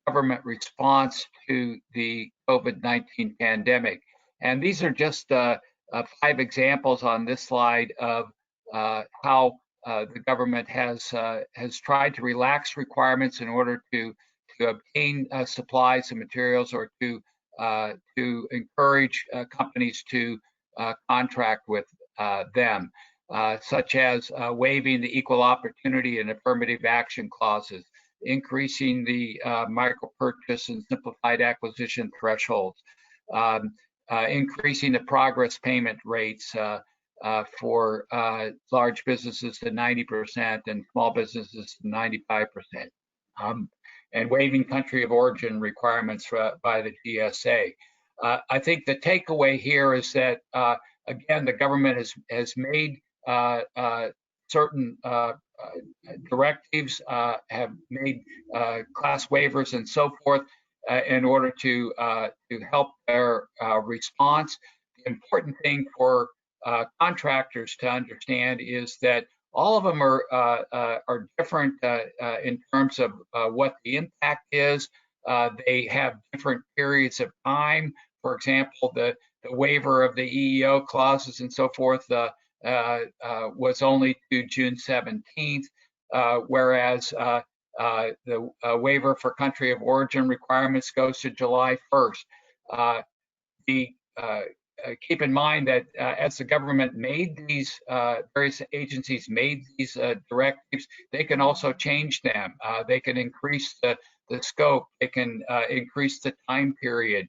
government response to the COVID-19 pandemic. And these are just 5 examples on this slide of how the government has tried to relax requirements in order to obtain supplies and materials, or to encourage companies to contract with them, such as waiving the equal opportunity and affirmative action clauses, increasing the micro purchase and simplified acquisition thresholds, increasing the progress payment rates for large businesses to 90% and small businesses to 95%, and waiving country of origin requirements by the GSA. I think the takeaway here is that, again, the government has made certain directives, have made class waivers and so forth in order to help their response. The important thing for contractors to understand is that all of them are different in terms of what the impact is. They have different periods of time. For example, the waiver of the EEO clauses and so forth was only to June 17th, whereas the waiver for country of origin requirements goes to July 1st. Keep in mind that as the government made these, various agencies made these directives, they can also change them. They can increase the scope. They can increase the time period,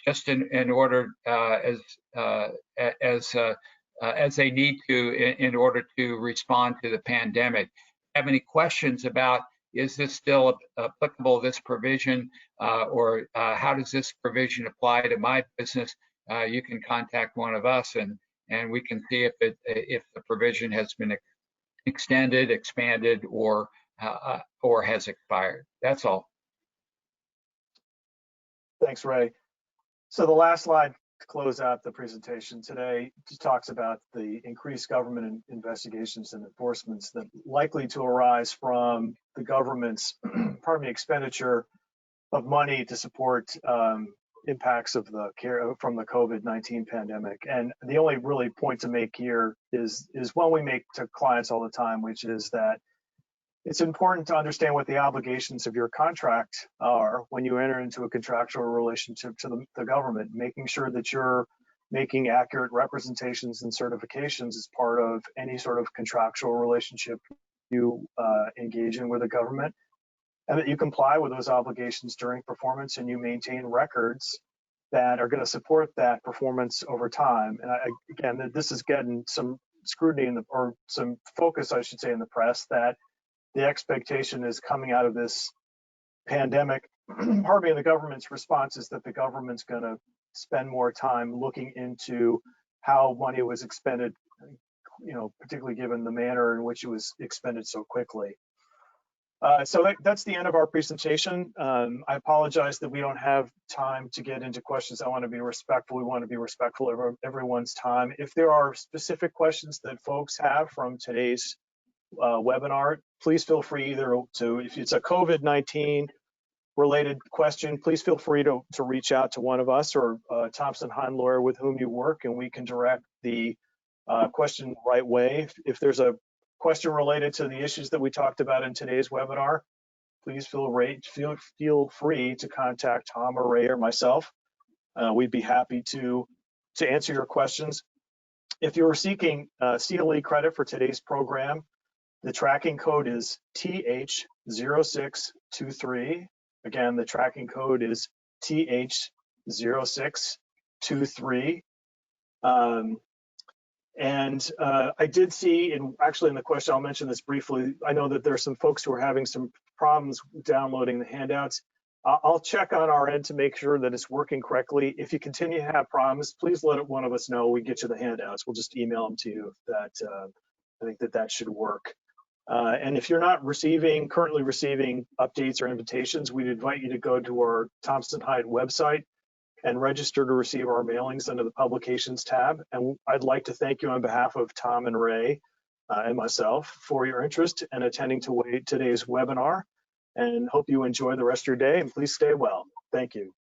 just in order as they need to in order to respond to the pandemic. Have any questions about, is this still applicable, this provision, or how does this provision apply to my business? You can contact one of us, and we can see if the provision has been extended, expanded, or has expired. That's all. Thanks, Ray. So the last slide to close out the presentation today just talks about the increased government investigations and enforcements that likely to arise from the government's expenditure of money to support impacts of the care from the COVID-19 pandemic. And the only really point to make here is one we make to clients all the time, which is that it's important to understand what the obligations of your contract are when you enter into a contractual relationship to the government, making sure that you're making accurate representations and certifications as part of any sort of contractual relationship you engage in with the government, and that you comply with those obligations during performance, and you maintain records that are going to support that performance over time. And again, this is getting some scrutiny or some focus, I should say, in the press, that the expectation is coming out of this pandemic, the government's response is that the government's going to spend more time looking into how money was expended, particularly given the manner in which it was expended so quickly. So that's the end of our presentation. I apologize that we don't have time to get into questions. I want to be respectful. We want to be respectful of everyone's time. If there are specific questions that folks have from today's webinar, please feel free either to, if it's a COVID-19 related question, please feel free to reach out to one of us or Thompson Hine lawyer with whom you work, and we can direct the question the right way. If there's a question related to the issues that we talked about in today's webinar, please feel free to contact Tom or Ray or myself. We'd be happy to answer your questions. If you're seeking CLE credit for today's program, the tracking code is TH0623. Again, the tracking code is TH0623. I did see, and actually in the question, I'll mention this briefly, I know that there's some folks who are having some problems downloading the handouts. I'll check on our end to make sure that it's working correctly. If you continue to have problems, please let one of us know. We get you the handouts. We'll just email them to you. I think that should work. And if you're not currently receiving updates or invitations, we'd invite you to go to our Thompson Hine website. and register to receive our mailings under the Publications tab. And I'd like to thank you on behalf of Tom and Ray and myself for your interest in attending today's webinar, and hope you enjoy the rest of your day, and please stay well. Thank you.